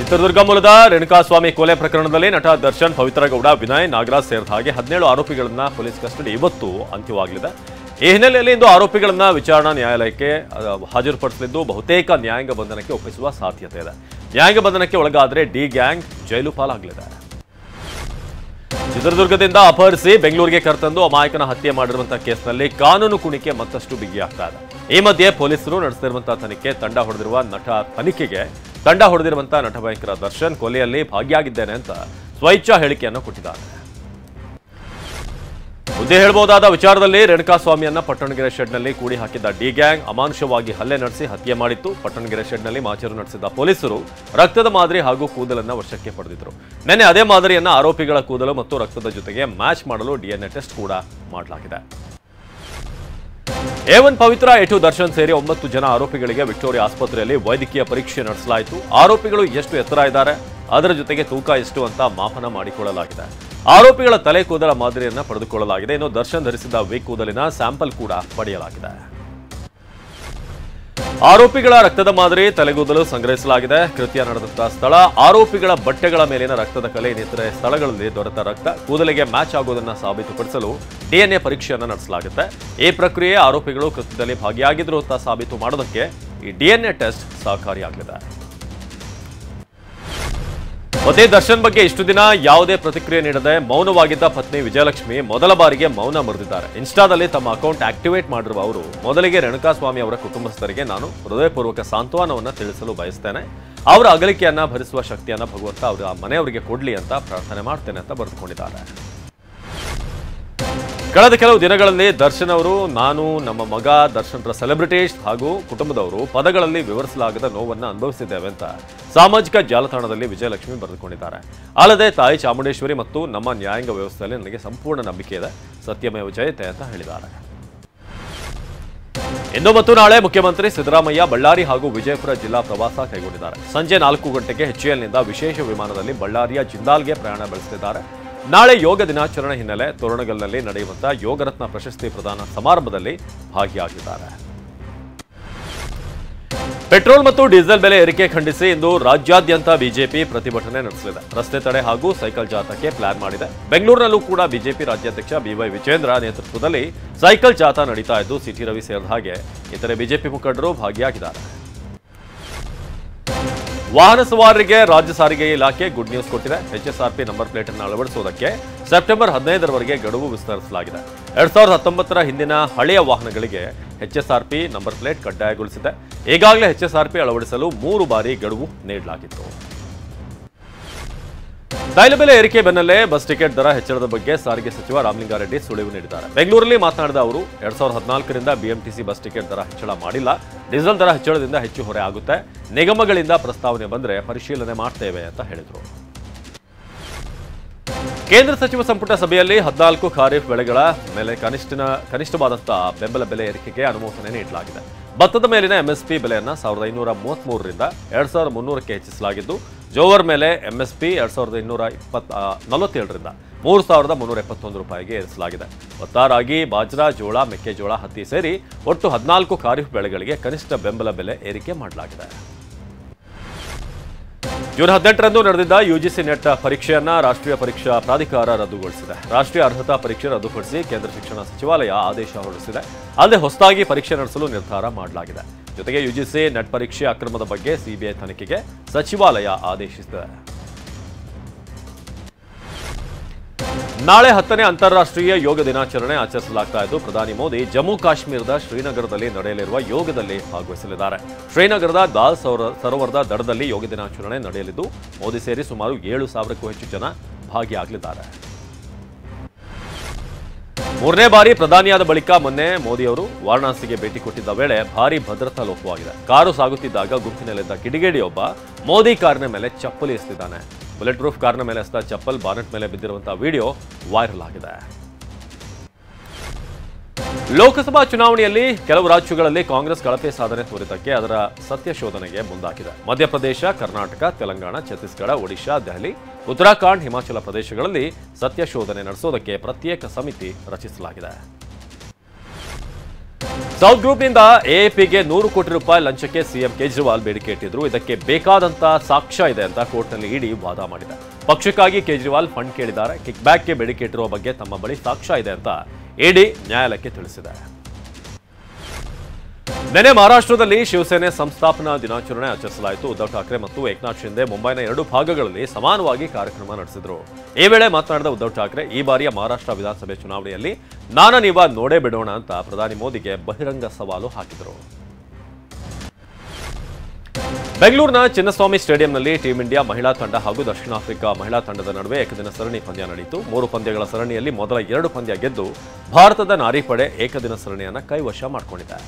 ಚಿತ್ರದುರ್ಗ ಮೂಲದ ರೇಣುಕಾಸ್ವಾಮಿ ಕೊಲೆ ಪ್ರಕರಣದಲ್ಲಿ ನಟ ದರ್ಶನ್, ಪವಿತ್ರ ಗೌಡ, ವಿನಯ್, ನಾಗರಾಜ್ ಸೇರಿದ ಹಾಗೆ 17 ಆರೋಪಿಗಳನ್ನ ಪೊಲೀಸ್ ಕಸ್ಟಡಿ ಇವತ್ತು ಅಂತ್ಯವಾಗಲಿದೆ. ಈ ಹಿನ್ನೆಲೆಯಲ್ಲಿ ಇಂದು ಆರೋಪಿಗಳನ್ನ ವಿಚಾರಣಾ ನ್ಯಾಯಾಲಯಕ್ಕೆ ಹಾಜರುಪಡಿಸಲಿದ್ದು ಬಹುತೇಕ ನ್ಯಾಯಾಂಗ ಬಂಧನಕ್ಕೆ ಒಪ್ಪಿಸುವ ಸಾಧ್ಯತೆ ಇದೆ. ನ್ಯಾಯಾಂಗ ಬಂಧನಕ್ಕೆ ಒಳಗಾದರೆ ಡಿ ಗ್ಯಾಂಗ್ ಜೈಲು ಪಾಲಾಗಲಿದೆ. ಚಿತ್ರದುರ್ಗದಿಂದ ಅಪಹರಿಸಿ ಬೆಂಗಳೂರಿಗೆ ಕರೆತಂದು ಅಮಾಯಕನ ಹತ್ಯೆ ಮಾಡಿರುವಂತಹ ಕೇಸ್ನಲ್ಲಿ ಕಾನೂನು ಕುಣಿಕೆ ಮತ್ತಷ್ಟು ಬಿಗಿಯಾಗ್ತಾ ಇದೆ. ಈ ಮಧ್ಯೆ ಪೊಲೀಸರು ನಡೆಸಿರುವಂತಹ ತನಿಖೆಗೆ ತಂಡ ಹೊಡೆದಿರುವಂತಹ ನಟ ಭಯಂಕರ ದರ್ಶನ್ ಕೊಲೆಯಲ್ಲಿ ಭಾಗಿಯಾಗಿದ್ದೇನೆ ಅಂತ ಸ್ವಇಚ್ಛಾ ಹೇಳಿಕೆಯನ್ನು ಕೊಟ್ಟಿದ್ದಾರೆ. ಹುದ್ದೆ ಹೇಳಬಹುದಾದ ವಿಚಾರದಲ್ಲಿ ರೇಣುಕಾಸ್ವಾಮಿಯನ್ನ ಪಟ್ಟಣಗೆರೆ ಶೆಡ್ನಲ್ಲಿ ಕೂಡಿ ಹಾಕಿದ್ದ ಡಿ ಗ್ಯಾಂಗ್ ಅಮಾನುಷವಾಗಿ ಹಲ್ಲೆ ನಡೆಸಿ ಹತ್ಯೆ ಮಾಡಿತ್ತು. ಪಟ್ಟಣಗೆರೆ ಶೆಡ್ನಲ್ಲಿ ಮಾಚರು ನಡೆಸಿದ್ದ ಪೊಲೀಸರು ರಕ್ತದ ಮಾದರಿ ಹಾಗೂ ಕೂದಲನ್ನ ವಶಕ್ಕೆ ಪಡೆದಿದ್ರು. ನಿನ್ನೆ ಅದೇ ಮಾದರಿಯನ್ನ ಆರೋಪಿಗಳ ಕೂದಲು ಮತ್ತು ರಕ್ತದ ಜೊತೆಗೆ ಮ್ಯಾಚ್ ಮಾಡಲು ಡಿಎನ್ಎ ಟೆಸ್ಟ್ ಕೂಡ ಮಾಡಲಾಗಿದೆ. A1 ಪವಿತ್ರ, A2 ದರ್ಶನ್ ಸೇರಿ 9 ಜನ ಆರೋಪಿಗಳಿಗೆ ವಿಕ್ಟೋರಿಯಾ ಆಸ್ಪತ್ರೆಯಲ್ಲಿ ವೈದ್ಯಕೀಯ ಪರೀಕ್ಷೆ ನಡೆಸಲಾಯಿತು. ಆರೋಪಿಗಳು ಎಷ್ಟು ಎತ್ತರ ಇದ್ದಾರೆ, ಅದರ ಜೊತೆಗೆ ತೂಕ ಎಷ್ಟು ಅಂತ ಮಾಪನ ಮಾಡಿಕೊಳ್ಳಲಾಗಿದೆ. ಆರೋಪಿಗಳ ತಲೆ ಕೂದಲ ಮಾದರಿಯನ್ನ ಪಡೆದುಕೊಳ್ಳಲಾಗಿದೆ. ಇನ್ನು ದರ್ಶನ್ ಧರಿಸಿದ್ದ ವಿ ಕೂದಲಿನ ಸ್ಯಾಂಪಲ್ ಕೂಡ ಪಡೆಯಲಾಗಿದೆ. ಆರೋಪಿಗಳ ರಕ್ತದ ಮಾದರಿ, ತಲೆಗೂದಲು ಸಂಗ್ರಹಿಸಲಾಗಿದೆ. ಕೃತ್ಯ ನಡೆದಂತಹ ಸ್ಥಳ, ಆರೋಪಿಗಳ ಬಟ್ಟೆಗಳ ಮೇಲಿನ ರಕ್ತದ ಕಲೆ ಇನ್ನಿತರೆ ಸ್ಥಳಗಳಲ್ಲಿ ದೊರೆತ ರಕ್ತ ಕೂದಲಿಗೆ ಮ್ಯಾಚ್ ಆಗುವುದನ್ನು ಸಾಬೀತುಪಡಿಸಲು ಡಿಎನ್ಎ ಪರೀಕ್ಷೆಯನ್ನು ನಡೆಸಲಾಗುತ್ತೆ. ಈ ಪ್ರಕ್ರಿಯೆ ಆರೋಪಿಗಳು ಕೃತ್ಯದಲ್ಲಿ ಭಾಗಿಯಾಗಿದ್ರು ಅಂತ ಸಾಬೀತು ಮಾಡೋದಕ್ಕೆ ಈ ಡಿಎನ್ಎ ಟೆಸ್ಟ್ ಸಹಕಾರಿಯಾಗಲಿದೆ. ಪತಿ ದರ್ಶನ್ ಬಗ್ಗೆ ಇಷ್ಟು ದಿನ ಯಾವುದೇ ಪ್ರತಿಕ್ರಿಯೆ ನೀಡದೆ ಮೌನವಾಗಿದ್ದ ಪತ್ನಿ ವಿಜಯಲಕ್ಷ್ಮಿ ಮೊದಲ ಬಾರಿಗೆ ಮೌನ ಮುರಿದಿದ್ದಾರೆ. ಇನ್ಸ್ಟಾದಲ್ಲಿ ತಮ್ಮ ಅಕೌಂಟ್ ಆಕ್ಟಿವೇಟ್ ಮಾಡಿರುವ ಅವರು ಮೊದಲಿಗೆ ರೇಣುಕಾಸ್ವಾಮಿ ಅವರ ಕುಟುಂಬಸ್ಥರಿಗೆ ನಾನು ಹೃದಯಪೂರ್ವಕ ಸಾಂತ್ವನವನ್ನು ತಿಳಿಸಲು ಬಯಸ್ತೇನೆ. ಅವರ ಅಗಲಿಕೆಯನ್ನ ಭರಿಸುವ ಶಕ್ತಿಯನ್ನ ಭಗವಂತ ಅವರ ಮನೆಯವರಿಗೆ ಕೊಡ್ಲಿ ಅಂತ ಪ್ರಾರ್ಥನೆ ಮಾಡ್ತೇನೆ ಅಂತ ಬರೆದುಕೊಂಡಿದ್ದಾರೆ. ಕಳೆದ ಕೆಲವು ದಿನಗಳಲ್ಲಿ ದರ್ಶನ್ ಅವರು, ನಾನು, ನಮ್ಮ ಮಗ, ದರ್ಶನ್ರ ಸೆಲೆಬ್ರಿಟೀಸ್ ಹಾಗೂ ಕುಟುಂಬದವರು ಪದಗಳಲ್ಲಿ ವಿವರಿಸಲಾಗದ ನೋವನ್ನು ಅನುಭವಿಸಿದ್ದೇವೆ ಅಂತ ಸಾಮಾಜಿಕ ಜಾಲತಾಣದಲ್ಲಿ ವಿಜಯಲಕ್ಷ್ಮಿ ಬರೆದುಕೊಂಡಿದ್ದಾರೆ. ಅಲ್ಲದೆ ತಾಯಿ ಚಾಮುಂಡೇಶ್ವರಿ ಮತ್ತು ನಮ್ಮ ನ್ಯಾಯಾಂಗ ವ್ಯವಸ್ಥೆಯಲ್ಲಿ ನನಗೆ ಸಂಪೂರ್ಣ ನಂಬಿಕೆ ಇದೆ, ಸತ್ಯಮೇವ ಜಯತೆ ಅಂತ ಹೇಳಿದ್ದಾರೆ. ಇಂದು ಮತ್ತು ನಾಳೆ ಮುಖ್ಯಮಂತ್ರಿ ಸಿದ್ದರಾಮಯ್ಯ ಬಳ್ಳಾರಿ ಹಾಗೂ ವಿಜಯಪುರ ಜಿಲ್ಲಾ ಪ್ರವಾಸ ಕೈಗೊಂಡಿದ್ದಾರೆ. ಸಂಜೆ 4 ಗಂಟೆಗೆ HALನಿಂದ ವಿಶೇಷ ವಿಮಾನದಲ್ಲಿ ಬಳ್ಳಾರಿಯ ಜಿಂದಾಲ್ಗೆ ಪ್ರಯಾಣ ಬೆಳೆಸಲಿದ್ದಾರೆ. ನಾಳೆ ಯೋಗ ದಿನಾಚರಣೆ ಹಿನ್ನೆಲೆ ತೋರಣಗಲ್ನಲ್ಲಿ ನಡೆಯುವಂತಹ ಯೋಗರತ್ನ ಪ್ರಶಸ್ತಿ ಪ್ರದಾನ ಸಮಾರಂಭದಲ್ಲಿ ಭಾಗಿಯಾಗಿದ್ದಾರೆ. ಪೆಟ್ರೋಲ್ ಮತ್ತು ಡೀಸೆಲ್ ಬೆಲೆ ಏರಿಕೆ ಖಂಡಿಸಿ ಇಂದು ರಾಜ್ಯಾದ್ಯಂತ ಬಿಜೆಪಿ ಪ್ರತಿಭಟನೆ ನಡೆಸಲಿದೆ. ರಸ್ತೆ ತಡೆ ಹಾಗೂ ಸೈಕಲ್ ಜಾಥಾಕ್ಕೆ ಪ್ಲಾನ್ ಮಾಡಿದೆ. ಬೆಂಗಳೂರಿನಲ್ಲೂ ಕೂಡ ಬಿಜೆಪಿ ರಾಜ್ಯಾಧ್ಯಕ್ಷ BY ವಿಜೇಂದ್ರ ನೇತೃತ್ವದಲ್ಲಿ ಸೈಕಲ್ ಜಾಥಾ ನಡೀತಾ ಇದ್ದು ಸಿಟಿ ರವಿ ಸೇರಿದ ಹಾಗೆ ಇತರೆ ಬಿಜೆಪಿ ಮುಖಂಡರು ಭಾಗಿಯಾಗಿದ್ದಾರೆ. ವಾಹನ ಸವಾರರಿಗೆ ರಾಜ್ಯ ಸಾರಿಗೆ ಇಲಾಖೆ ಗುಡ್ ನ್ಯೂಸ್ ಕೊಟ್ಟಿದೆ. HSRP ನಂಬರ್ ಪ್ಲೇಟ್ ಅನ್ನು ಅಳವಡಿಸುವುದಕ್ಕೆ ಸೆಪ್ಟೆಂಬರ್ 15ರವರೆಗೆ ಗಡುವು ವಿಸ್ತರಿಸಲಾಗಿದೆ. 2019ರ ಹಿಂದಿನ ಹಳೆಯ ವಾಹನಗಳಿಗೆ HSRP ನಂಬರ್ ಪ್ಲೇಟ್ ಕಡ್ಡಾಯಗೊಳಿಸಿದೆ. ಈಗಾಗಲೇ HSRP ಅಳವಡಿಸಲು 3 ಬಾರಿ ಗಡುವು ನೀಡಲಾಗಿತ್ತು. ತೈಲ ಬೆಲೆ ಏರಿಕೆ ಬೆನ್ನಲ್ಲೇ ಬಸ್ ಟಿಕೆಟ್ ದರ ಹೆಚ್ಚಳದ ಬಗ್ಗೆ ಸಾರಿಗೆ ಸಚಿವ ರಾಮಲಿಂಗಾರೆಡ್ಡಿ ಸುಳಿವು ನೀಡಿದ್ದಾರೆ. ಬೆಂಗಳೂರಲ್ಲಿ ಮಾತನಾಡಿದ ಅವರು 2014ರಿಂದ BMTC ಬಸ್ ಟಿಕೆಟ್ ದರ ಹೆಚ್ಚಳ ಮಾಡಿಲ್ಲ. ಡೀಸೆಲ್ ದರ ಹೆಚ್ಚಳದಿಂದ ಹೆಚ್ಚು ಹೊರೆ ಆಗುತ್ತೆ. ನಿಗಮಗಳಿಂದ ಪ್ರಸ್ತಾವನೆ ಬಂದರೆ ಪರಿಶೀಲನೆ ಮಾಡ್ತೇವೆ ಅಂತ ಹೇಳಿದರು. ಕೇಂದ್ರ ಸಚಿವ ಸಂಪುಟ ಸಭೆಯಲ್ಲಿ 14 ಖಾರಿಫ್ ಬೆಳೆಗಳ ಮೇಲೆ ಕನಿಷ್ಠವಾದಂತಹ ಬೆಂಬಲ ಬೆಲೆ ಏರಿಕೆಗೆ ಅನುಮೋದನೆ ನೀಡಲಾಗಿದೆ. ಭತ್ತದ ಮೇಲಿನ MSP ಬೆಲೆಯನ್ನು 1533ರಿಂದ 2300ಕ್ಕೆ ಹೆಚ್ಚಿಸಲಾಗಿದ್ದು, ಜೋವರ್ ಮೇಲೆ MSP 2247ರಿಂದ 3371 ರೂಪಾಯಿಗೆ ಏರಿಸಲಾಗಿದೆ. ಭತ್ತ, ರಾಗಿ, ಬಾಜ್ರಾ, ಜೋಳ, ಮೆಕ್ಕೆಜೋಳ, ಹತ್ತಿ ಸೇರಿ ಒಟ್ಟು 14 ಖಾರಿಫ್ ಬೆಳೆಗಳಿಗೆ ಕನಿಷ್ಠ ಬೆಂಬಲ ಬೆಲೆ ಏರಿಕೆ ಮಾಡಲಾಗಿದೆ. ಜೂನ್ 18ರಂದು ನಡೆದಿದ್ದ UGC ನೆಟ್ ಪರೀಕ್ಷೆಯನ್ನ ರಾಷ್ಟ್ರೀಯ ಪರೀಕ್ಷಾ ಪ್ರಾಧಿಕಾರ ರದ್ದುಗೊಳಿಸಿದೆ. ರಾಷ್ಟ್ರೀಯ ಅರ್ಹತಾ ಪರೀಕ್ಷೆ ರದ್ದುಪಡಿಸಿ ಕೇಂದ್ರ ಶಿಕ್ಷಣ ಸಚಿವಾಲಯ ಆದೇಶ ಹೊರಡಿಸಿದೆ. ಅಲ್ಲದೆ ಹೊಸದಾಗಿ ಪರೀಕ್ಷೆ ನಡೆಸಲು ನಿರ್ಧಾರ ಮಾಡಲಾಗಿದೆ. ಜೊತೆಗೆ UGC ನೆಟ್ ಪರೀಕ್ಷೆ ಅಕ್ರಮದ ಬಗ್ಗೆ CBI ತನಿಖೆಗೆ ಸಚಿವಾಲಯ ಆದೇಶಿಸಿದೆ. ನಾಳೆ 10ನೇ ಅಂತಾರಾಷ್ಟ್ರೀಯ ಯೋಗ ದಿನಾಚರಣೆ ಆಚರಿಸಲಾಗ್ತಾ ಇದ್ದು, ಪ್ರಧಾನಿ ಮೋದಿ ಜಮ್ಮು ಕಾಶ್ಮೀರದ ಶ್ರೀನಗರದಲ್ಲಿ ನಡೆಯಲಿರುವ ಯೋಗದಲ್ಲಿ ಭಾಗವಹಿಸಲಿದ್ದಾರೆ. ಶ್ರೀನಗರದ ದಾಲ್ ಸರೋವರದ ದಡದಲ್ಲಿ ಯೋಗ ದಿನಾಚರಣೆ ನಡೆಯಲಿದ್ದು, ಮೋದಿ ಸೇರಿ ಸುಮಾರು 7,000ಕ್ಕೂ ಹೆಚ್ಚು ಜನ ಭಾಗಿಯಾಗಲಿದ್ದಾರೆ. 3ನೇ ಬಾರಿ ಪ್ರಧಾನಿಯಾದ ಬಳಿಕ ಮೊನ್ನೆ ಮೋದಿಯವರು ವಾರಣಾಸಿಗೆ ಭೇಟಿ ಕೊಟ್ಟಿದ್ದ ವೇಳೆ ಭಾರೀ ಭದ್ರತಾ ಲೋಪವಾಗಿದೆ. ಕಾರು ಸಾಗುತ್ತಿದ್ದಾಗ ಗುಂಪಿನಲ್ಲಿದ್ದ ಕಿಡಿಗೇಡಿಯೊಬ್ಬ ಮೋದಿ ಕಾರಿನ ಮೇಲೆ ಚಪ್ಪಲಿ ಎಸೆದಿದ್ದಾನೆ. ಬುಲೆಟ್ ಪ್ರೂಫ್ ಕಾರಿನ ಮೇಲೆ ಎಸೆದ ಚಪ್ಪಲ್ ಬಾನೆಟ್ ಮೇಲೆ ಬಿದ್ದಿರುವಂತಹ ವಿಡಿಯೋ ವೈರಲ್ ಆಗಿದೆ. ಲೋಕಸಭಾ ಚುನಾವಣೆಯಲ್ಲಿ ಕೆಲವು ರಾಜ್ಯಗಳಲ್ಲಿ ಕಾಂಗ್ರೆಸ್ ಕಳಪೆ ಸಾಧನೆ ತೋರಿದ್ದಕ್ಕೆ ಅದರ ಸತ್ಯ ಶೋಧನೆಗೆ ಮುಂದಾಗಿದೆ. ಮಧ್ಯಪ್ರದೇಶ, ಕರ್ನಾಟಕ, ತೆಲಂಗಾಣ, ಛತ್ತೀಸ್ಗಢ, ಒಡಿಶಾ, ದೆಹಲಿ, ಉತ್ತರಾಖಂಡ್, ಹಿಮಾಚಲ ಪ್ರದೇಶಗಳಲ್ಲಿ ಸತ್ಯ ಶೋಧನೆ ನಡೆಸೋದಕ್ಕೆ ಪ್ರತ್ಯೇಕ ಸಮಿತಿ ರಚಿಸಲಾಗಿದೆ. ಸೌತ್ ಗ್ರೂಪ್ನಿಂದ ಎಎಪಿಗೆ 100 ಕೋಟಿ ರೂಪಾಯಿ ಲಂಚಕ್ಕೆ ಸಿಎಂ ಕೇಜ್ರಿವಾಲ್ ಬೇಡಿಕೆ ಇಟ್ಟಿದ್ರು. ಇದಕ್ಕೆ ಬೇಕಾದಂತ ಸಾಕ್ಷ್ಯ ಇದೆ ಅಂತ ಕೋರ್ಟ್ನಲ್ಲಿ ಇಡಿ ವಾದ ಮಾಡಿದೆ. ಪಕ್ಷಕ್ಕಾಗಿ ಕೇಜ್ರಿವಾಲ್ ಫಂಡ್ ಕೇಳಿದ್ದಾರೆ. ಕಿಕ್ ಬ್ಯಾಕ್ಗೆ ಬೇಡಿಕೆ ಇಟ್ಟಿರುವ ಬಗ್ಗೆ ತಮ್ಮ ಬಳಿ ಸಾಕ್ಷ್ಯ ಇದೆ ಅಂತ ಇಡಿ ನ್ಯಾಯಾಲಯಕ್ಕೆ ತಿಳಿಸಿದೆ. ನಿನ್ನೆ ಮಹಾರಾಷ್ಟ್ರದಲ್ಲಿ ಶಿವಸೇನೆ ಸಂಸ್ಥಾಪನಾ ದಿನಾಚರಣೆ ಆಚರಿಸಲಾಯಿತು. ಉದ್ಧವ್ ಠಾಕ್ರೆ ಮತ್ತು ಏಕನಾಥ್ ಶಿಂದೆ ಮುಂಬೈನ 2 ಭಾಗಗಳಲ್ಲಿ ಸಮಾನವಾಗಿ ಕಾರ್ಯಕ್ರಮ ನಡೆಸಿದರು. ಈ ವೇಳೆ ಮಾತನಾಡಿದ ಉದ್ಧವ್ ಠಾಕ್ರೆ, ಈ ಬಾರಿಯ ಮಹಾರಾಷ್ಟ್ರ ವಿಧಾನಸಭೆ ಚುನಾವಣೆಯಲ್ಲಿ ನೀವ ನೋಡೇ ಬಿಡೋಣ ಅಂತ ಪ್ರಧಾನಿ ಮೋದಿಗೆ ಬಹಿರಂಗ ಸವಾಲು ಹಾಕಿದರು. ಬೆಂಗಳೂರಿನ ಚಿನ್ನಸ್ವಾಮಿ ಸ್ಟೇಡಿಯಂನಲ್ಲಿ ಟೀಂ ಇಂಡಿಯಾ ಮಹಿಳಾ ತಂಡ ಹಾಗೂ ದಕ್ಷಿಣ ಆಫ್ರಿಕಾ ಮಹಿಳಾ ತಂಡದ ನಡುವೆ ಏಕದಿನ ಸರಣಿ ಪಂದ್ಯ ನಡೆಯಿತು. 3 ಪಂದ್ಯಗಳ ಸರಣಿಯಲ್ಲಿ ಮೊದಲ 2 ಪಂದ್ಯ ಗೆದ್ದು ಭಾರತದ ನಾರಿ ಪಡೆ ಏಕದಿನ ಸರಣಿಯನ್ನು ಕೈವಶ ಮಾಡಿಕೊಂಡಿದೆ.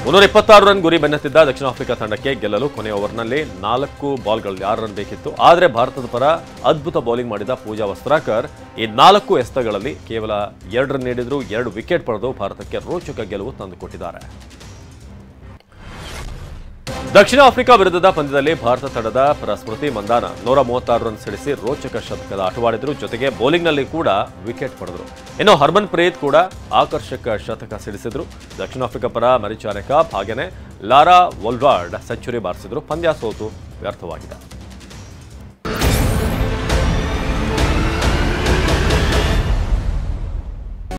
326 ರನ್ ಗುರಿ ಬೆನ್ನತ್ತಿದ್ದ ದಕ್ಷಿಣ ಆಫ್ರಿಕಾ ತಂಡಕ್ಕೆ ಗೆಲ್ಲಲು ಕೊನೆ ಓವರ್ನಲ್ಲಿ 4 ಬಾಲ್ಗಳಲ್ಲಿ 6 ರನ್ ಬೇಕಿತ್ತು. ಆದರೆ ಭಾರತದ ಪರ ಅದ್ಭುತ ಬೌಲಿಂಗ್ ಮಾಡಿದ ಪೂಜಾ ವಸ್ತ್ರಾಕರ್ ಈ 4 ಎಸೆತಗಳಲ್ಲಿ ಕೇವಲ 2 ರನ್ ನೀಡಿದ್ರು. 2 ವಿಕೆಟ್ ಪಡೆದು ಭಾರತಕ್ಕೆ ರೋಚಕ ಗೆಲುವು ತಂದುಕೊಟ್ಟಿದ್ದಾರೆ. ದಕ್ಷಿಣ ಆಫ್ರಿಕಾ ವಿರುದ್ಧದ ಪಂದ್ಯದಲ್ಲಿ ಭಾರತ ತಂಡದ ಪರ ಸ್ಮೃತಿ ಮಂದಾನ 136 ರನ್ ಸಿಡಿಸಿ ರೋಚಕ ಶತಕದ ಆಟವಾಡಿದ್ರು. ಜೊತೆಗೆ ಬೌಲಿಂಗ್ನಲ್ಲಿ ಕೂಡ ವಿಕೆಟ್ ಪಡೆದರು. ಇನ್ನು ಹರ್ಮನ್ ಪ್ರೀತ್ ಕೂಡ ಆಕರ್ಷಕ ಶತಕ ಸಿಡಿಸಿದ್ರು. ದಕ್ಷಿಣ ಆಫ್ರಿಕಾ ಪರ ಮರಿಚಾನೆಕಾಪ್ ಹಾಗೆಯೇ ಲಾರಾ ವೋಲ್ವಾರ್ಡ್ ಸೆಂಚುರಿ ಬಾರಿಸಿದ್ರು. ಪಂದ್ಯ ಸೋತು ವ್ಯರ್ಥವಾಗಿದೆ.